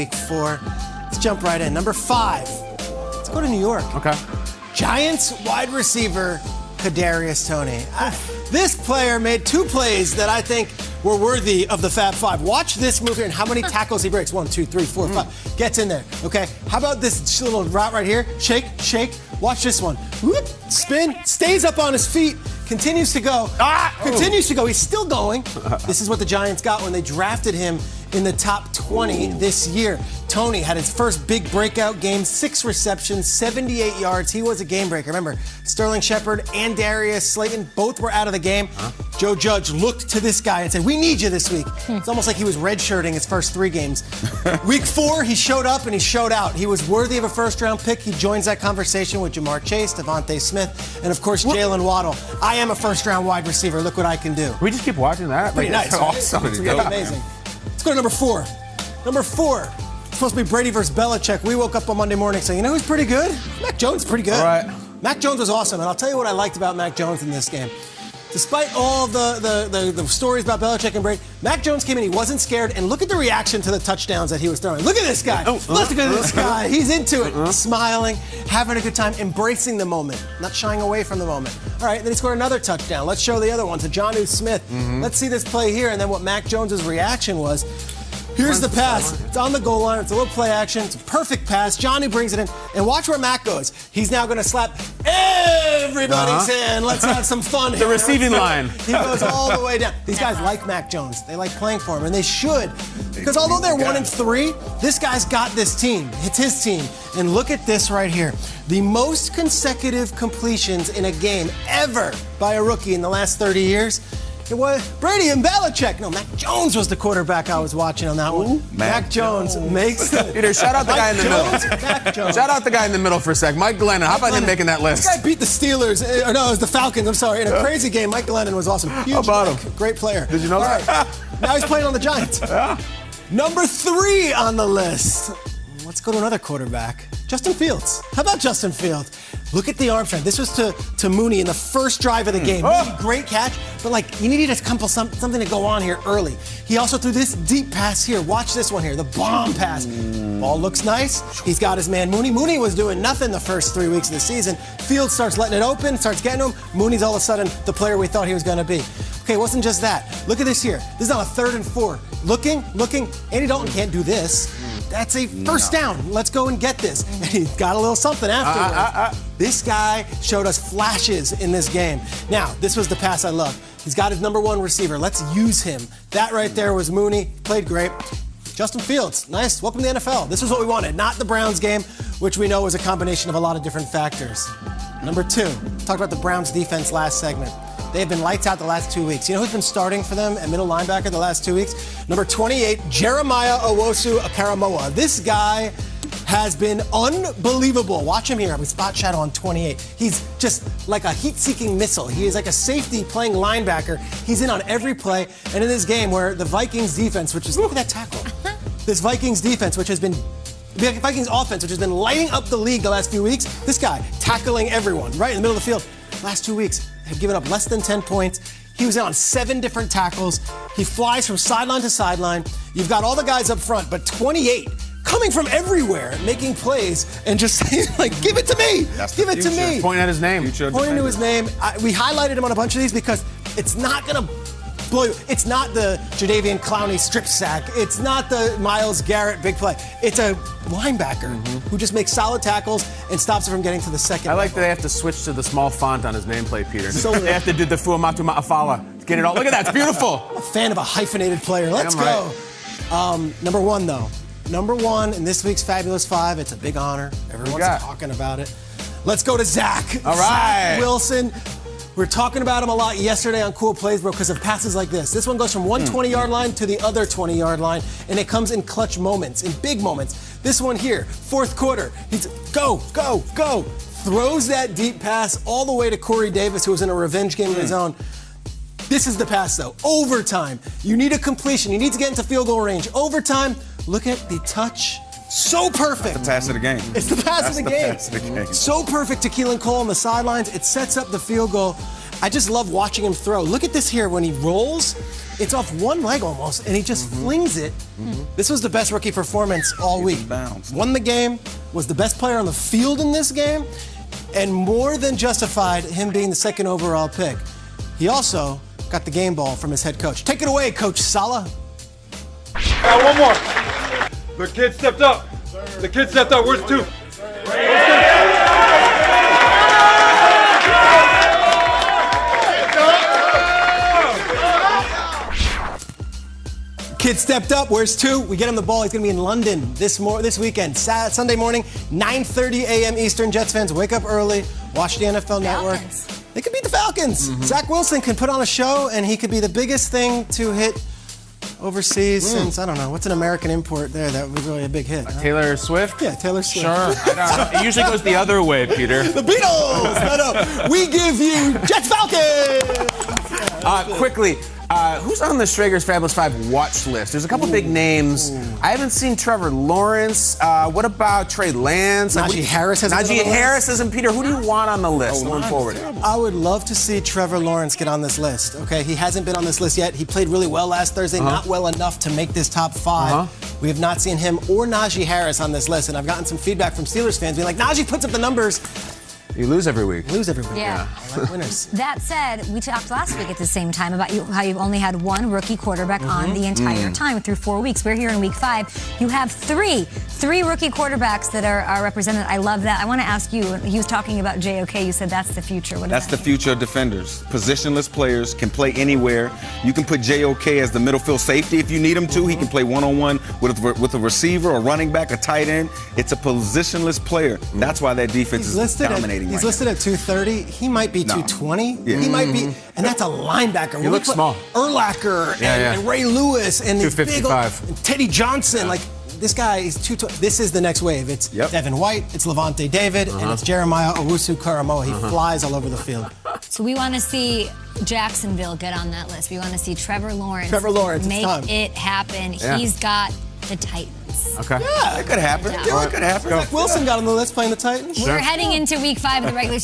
week 4. Let's jump right in. Number 5. Let's go to New York. Okay. Giants wide receiver Kadarius Toney. This player made 2 plays that I think were worthy of the Fab Five. Watch this move here and how many tackles he breaks. 1, 2, 3, 4, 5. Gets in there. Okay. How about this little route right here? Shake, shake. Watch this one. Whoop, spin, stays up on his feet, continues to go. Continues to go. He's still going. This is what the Giants got when they drafted him in the top 20 this year. Toney had his first big breakout game, 6 receptions, 78 yards. He was a game breaker. Remember, Sterling Shepard and Darius Slayton both were out of the game. Joe Judge looked to this guy and said, we need you this week. It's almost like he was redshirting his first 3 games. Week 4, he showed up and he showed out. He was worthy of a first-round pick. He joins that conversation with Jamar Chase, Devontae Smith, and, of course, Jalen Waddle. I am a first-round wide receiver. Look what I can do. We just keep watching that. Pretty nice. Awesome. It's really amazing. Let's go to number 4. Number 4. It's supposed to be Brady versus Belichick. We woke up on Monday morning saying, you know who's pretty good? Mac Jones is pretty good. All right. Mac Jones was awesome, and I'll tell you what I liked about Mac Jones in this game. Despite all the stories about Belichick and Brady, Mac Jones came in, he wasn't scared, and look at the reaction to the touchdowns that he was throwing. Look at this guy. Look at this guy. He's into it. Smiling, having a good time, embracing the moment, not shying away from the moment. All right, then he scored another touchdown. Let's show the other one to Jonnu Smith. Let's see this play here, and then what Mac Jones's reaction was. Here's the pass. It's on the goal line. It's a little play action. It's a perfect pass. Johnny brings it in. And watch where Mac goes. He's now going to slap everybody's hand. Let's have some fun here. The receiving line. He goes all the way down. These guys like Mac Jones. They like playing for him, and they should. Because although they're 1-3, this guy's got this team. It's his team. And look at this right here. The most consecutive completions in a game ever by a rookie in the last 30 years. It was Brady and Belichick. No, Mac Jones was the quarterback I was watching on that one. Mac Jones makes the... Peter, shout out the guy in the middle. Mac Jones. Shout out the guy in the middle for a sec. Mike Glennon. How about him making that list? This guy beat the Steelers. Or no, it was the Falcons. I'm sorry. In a crazy game, Mike Glennon was awesome. Huge. How about him? Great player. Did you know that? Right. Now he's playing on the Giants. Number 3 on the list. Let's go to another quarterback. Justin Fields. How about Justin Fields? Look at the arm strength. This was to Mooney in the first drive of the game. Great catch, but you needed something to go on here early. He also threw this deep pass here. Watch this one here, the bomb pass. Ball looks nice. He's got his man Mooney. Mooney was doing nothing the first 3 weeks of the season. Fields starts letting it open, starts getting him. Mooney's all of a sudden the player we thought he was going to be. Okay, it wasn't just that. Look at this here. This is on a 3rd and 4. Looking. Andy Dalton can't do this. That's a first down. Let's go and get this. And he got a little something afterwards. This guy showed us flashes in this game. Now, this was the pass I love. He's got his number 1 receiver. Let's use him. That right there was Mooney. Played great. Justin Fields, nice. Welcome to the NFL. This is what we wanted, not the Browns game, which we know was a combination of a lot of different factors. Number 2, talked about the Browns defense last segment. They have been lights out the last 2 weeks. You know who's been starting for them at middle linebacker the last 2 weeks? Number 28, Jeremiah Owusu-Okoromoa. This guy has been unbelievable. Watch him here with spot shadow on 28. He's just like a heat-seeking missile. He is like a safety playing linebacker. He's in on every play. And in this game where the Vikings defense, which is, look at that tackle. This Vikings defense, which has been Vikings offense, which has been lighting up the league the last few weeks. This guy tackling everyone right in the middle of the field. Last 2 weeks have given up less than 10 points. He was in on 7 different tackles. He flies from sideline to sideline. You've got all the guys up front, but 28 coming from everywhere, making plays and just saying, give it to me. Give it to me. Pointing at his name. Pointing to his name. We highlighted him on a bunch of these because it's not going to blow you. It's not the Jadeveon Clowney strip sack. It's not the Myles Garrett big play. It's a linebacker who just makes solid tackles and stops it from getting to the second. I like that they have to switch to the small font on his nameplate, Peter. So they have to do the Fuamatu Ma'afala to get it all. Look at that. It's beautiful. I'm a fan of a hyphenated player. Let's go. Number 1, though. Number 1 in this week's Fabulous 5. It's a big honor. Everyone's talking about it. Let's go to Zach. All right. Zach Wilson. We were talking about him a lot yesterday on Cool Plays, bro, because of passes like this. This one goes from one 20-yard line to the other 20-yard line, and it comes in clutch moments, in big moments. This one here, 4th quarter, he's go. Throws that deep pass all the way to Corey Davis, who was in a revenge game of his own. This is the pass, though. Overtime. You need a completion. You need to get into field goal range. Overtime, look at the touch. So perfect. That's the pass of the game. It's the pass of the game. Pass of the game. So perfect to Keelan Cole on the sidelines. It sets up the field goal. I just love watching him throw. Look at this here when he rolls. It's off one leg almost, and he just flings it. This was the best rookie performance all week. Won the game, was the best player on the field in this game, and more than justified him being the second overall pick. He also got the game ball from his head coach. Take it away, Coach Sala. Got one more. The kid stepped up. The kid stepped up. Where's 2? Kid stepped up. Where's 2? We get him the ball. He's going to be in London this weekend, Sunday morning, 9:30 a.m. Eastern. Jets fans, wake up early, watch the NFL Network. They could beat the Falcons. Zach Wilson can put on a show, and he could be the biggest thing to hit overseas since, I don't know, what's an American import there that was really a big hit? Taylor Swift? Yeah, Taylor Swift. Sure. I don't know. It usually goes the other way, Peter. The Beatles! No, we give you Jets Falcons! Quickly, who's on the Schrager's Fabulous 5 watch list? There's a couple big names. I haven't seen Trevor Lawrence. What about Trey Lance? Najee Harris hasn't been on the list. Najee Harris isn't. Peter, who do you want on the list going forward? I would love to see Trevor Lawrence get on this list, okay? He hasn't been on this list yet. He played really well last Thursday, not well enough to make this top 5. We have not seen him or Najee Harris on this list, and I've gotten some feedback from Steelers fans being like, Najee puts up the numbers. You lose every week. Yeah. I like winners. That said, we talked last week at the same time about how you've only had one rookie quarterback on the entire time through 4 weeks. We're here in week 5. You have three rookie quarterbacks that are represented. I love that. I want to ask you, he was talking about JOK. You said that's the future. What That's the future of defenders. Positionless players can play anywhere. You can put JOK as the middle field safety if you need him to. He can play one-on-one with a receiver, a running back, a tight end. It's a positionless player. That's why that defense is dominating. He's listed at 230. He might be 220. Yeah. He might be, and that's a linebacker. He looks small. Urlacher and Ray Lewis and these big 255. and Teddy Johnson. Like this guy is 220. This is the next wave. It's Devin White, it's Levante David, and it's Jeremiah Owusu-Koramoah. He flies all over the field. So we want to see Jacksonville get on that list. We want to see Trevor Lawrence. it's Make time. it happen. Yeah. He's got the Titans. Okay. Yeah, it could happen. Yeah. It could happen. Zach Wilson got on the list playing the Titans. We're heading into week 5 of the regular season.